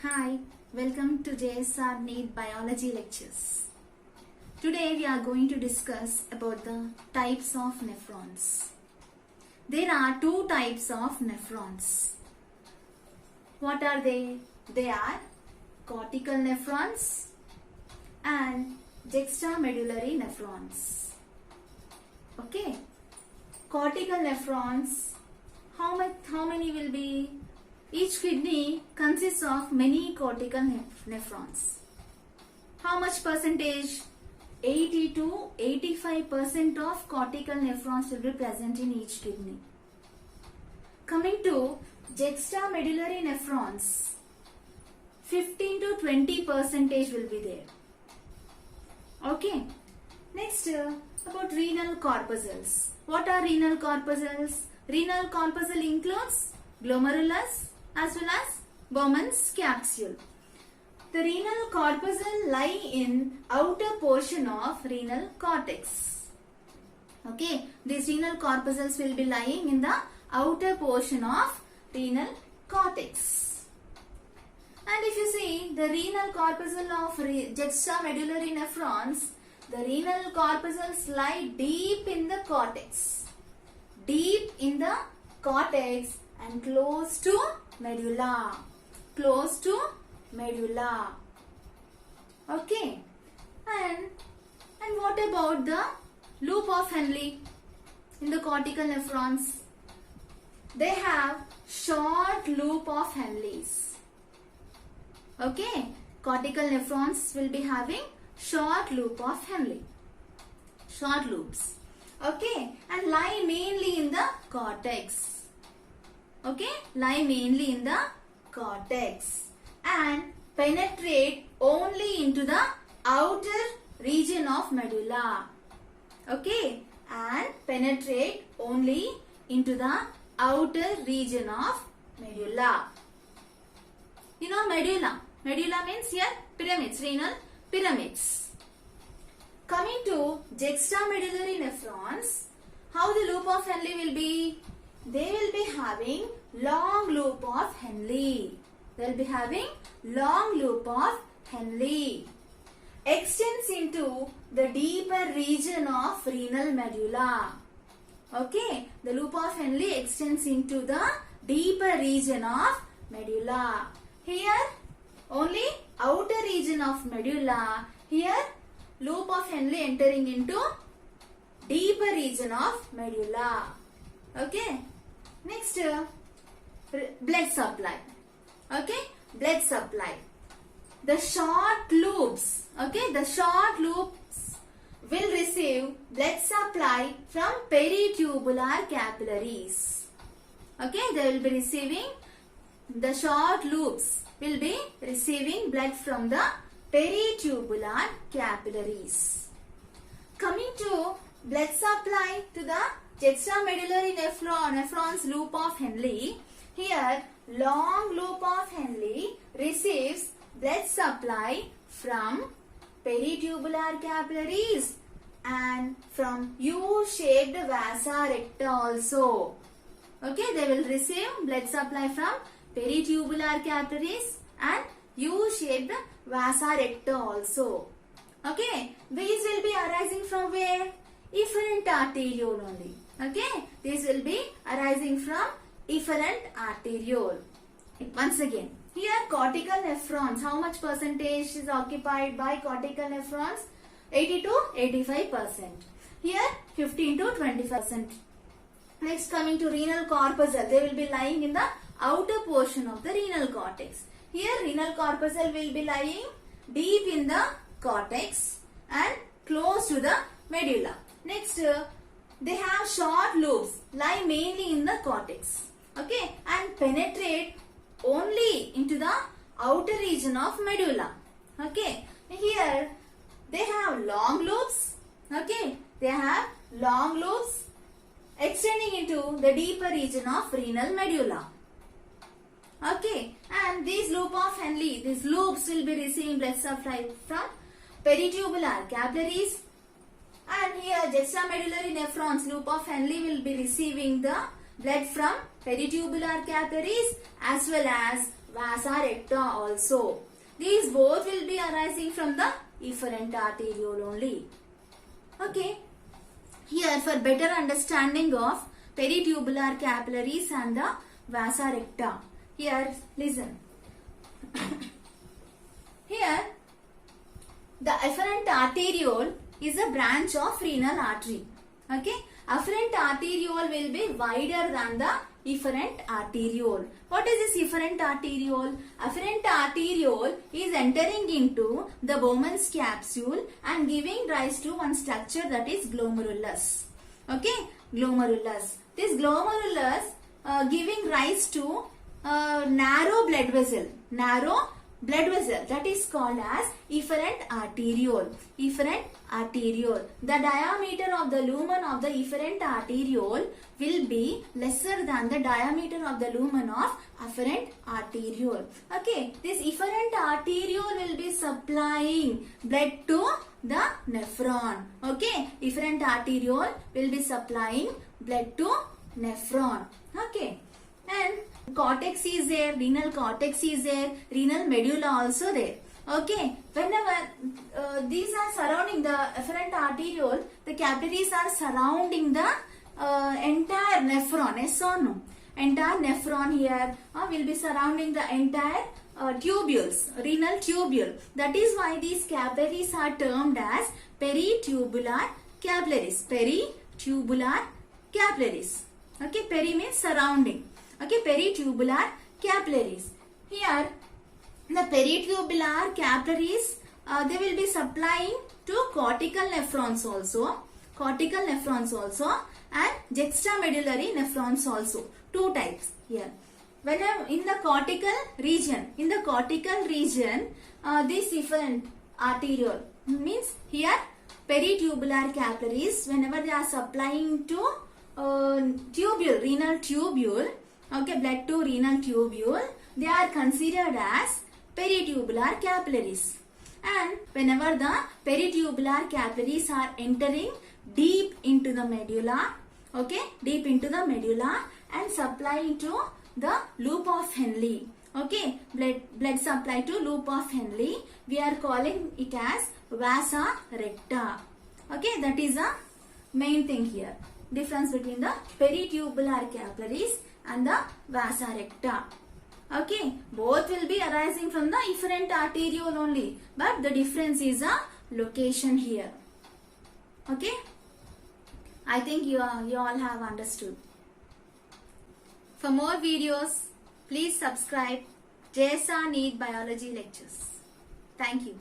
Hi, welcome to JSR NEET Biology Lectures. Today we are going to discuss about the types of nephrons. There are two types of nephrons. What are they? They are cortical nephrons and juxtamedullary nephrons. Okay, cortical nephrons, how many will be? Each kidney consists of many cortical nephrons. How much percentage? 80 to 85% of cortical nephrons will be present in each kidney. Coming to juxtamedullary nephrons, 15 to 20% will be there. Okay. Next, about renal corpuscles. What are renal corpuscles? Renal corpuscle includes glomerulus as well as Bowman's capsule. The renal corpuscle lie in outer portion of renal cortex. Okay, these renal corpuscles will be lying in the outer portion of renal cortex. And if you see the renal corpuscle of juxtamedullary nephrons, the renal corpuscles lie deep in the cortex. Deep in the cortex and close to medulla. Close to medulla. Okay. And what about the loop of Henle in the cortical nephrons? They have short loop of Henle's. Okay. Cortical nephrons will be having short loop of Henle. Short loops. Okay. And lie mainly in the cortex. Okay, lie mainly in the cortex and penetrate only into the outer region of medulla. Okay, and penetrate only into the outer region of medulla. You know medulla. Medulla means here pyramids, renal pyramids. Coming to juxtamedullary nephrons, how the loop of Henle will be? They will be having long loop of Henle. They will be having long loop of Henle. Extends into the deeper region of renal medulla. Okay, the loop of Henle extends into the deeper region of medulla. Here only outer region of medulla. Here loop of Henle entering into deeper region of medulla. Okay. Next, blood supply. Okay, blood supply. The short loops, okay, the short loops will receive blood supply from peritubular capillaries. Okay, they will be receiving, the short loops will be receiving blood from the peritubular capillaries. Coming to blood supply to the juxtamedullary nephrons loop of Henle. Here long loop of Henle receives blood supply from peritubular capillaries and from U-shaped vasa recta also. Okay, they will receive blood supply from peritubular capillaries and U-shaped vasa recta also. Okay, these will be arising from where? Efferent arteriole only. Okay, this will be arising from efferent arteriole. Once again, here cortical nephrons, how much percentage is occupied by cortical nephrons? 80 to 85%. Here 15 to 20%. Next, coming to renal corpuscle, they will be lying in the outer portion of the renal cortex. Here renal corpuscle will be lying deep in the cortex and close to the medulla. Next, they have short loops, lie mainly in the cortex. Okay, and penetrate only into the outer region of medulla. Okay, here they have long loops. Okay, they have long loops extending into the deeper region of renal medulla. Okay, and these loop of Henle, these loops will be receiving blood supply from peritubular capillaries. And here juxtamedullary nephrons loop of Henle will be receiving the blood from peritubular capillaries as well as vasa recta also. These both will be arising from the efferent arteriole only. Okay. Here, for better understanding of peritubular capillaries and the vasa recta. Here, listen. Here, the efferent arteriole is a branch of renal artery. Okay. Afferent arteriole will be wider than the efferent arteriole. What is this efferent arteriole? Afferent arteriole is entering into the Bowman's capsule and giving rise to one structure, that is glomerulus. Okay, glomerulus. This glomerulus giving rise to narrow blood vessel. Narrow blood vessel, that is called as efferent arteriole. Efferent arteriole. The diameter of the lumen of the efferent arteriole will be lesser than the diameter of the lumen of afferent arteriole. Okay, this efferent arteriole will be supplying blood to the nephron. Okay, efferent arteriole will be supplying blood to nephron. Okay, and cortex is there, renal cortex is there, renal medulla also there. Okay, whenever these are surrounding the efferent arteriole, the capillaries are surrounding the entire nephron. Yes or no? Entire nephron here will be surrounding the entire tubules, renal tubule. That is why these capillaries are termed as peritubular capillaries. Peritubular capillaries. Okay, peri means surrounding. Okay, peritubular capillaries. Here, the peritubular capillaries, they will be supplying to cortical nephrons also. Cortical nephrons also and juxtamedullary nephrons also. Two types here. When in the cortical region, this efferent arteriole means here peritubular capillaries, whenever they are supplying to tubule, renal tubule, okay, blood to renal tubule, they are considered as peritubular capillaries. And whenever the peritubular capillaries are entering deep into the medulla, okay, deep into the medulla and supplying to the loop of Henle, okay, blood supply to loop of Henle, we are calling it as vasa recta. Okay, that is a main thing here. Difference between the peritubular capillaries and the vasa recta. Okay, both will be arising from the efferent arteriole only, but the difference is a location here. Okay, I think you all have understood. For more videos, please subscribe JSR NEET Biology Lectures. Thank you.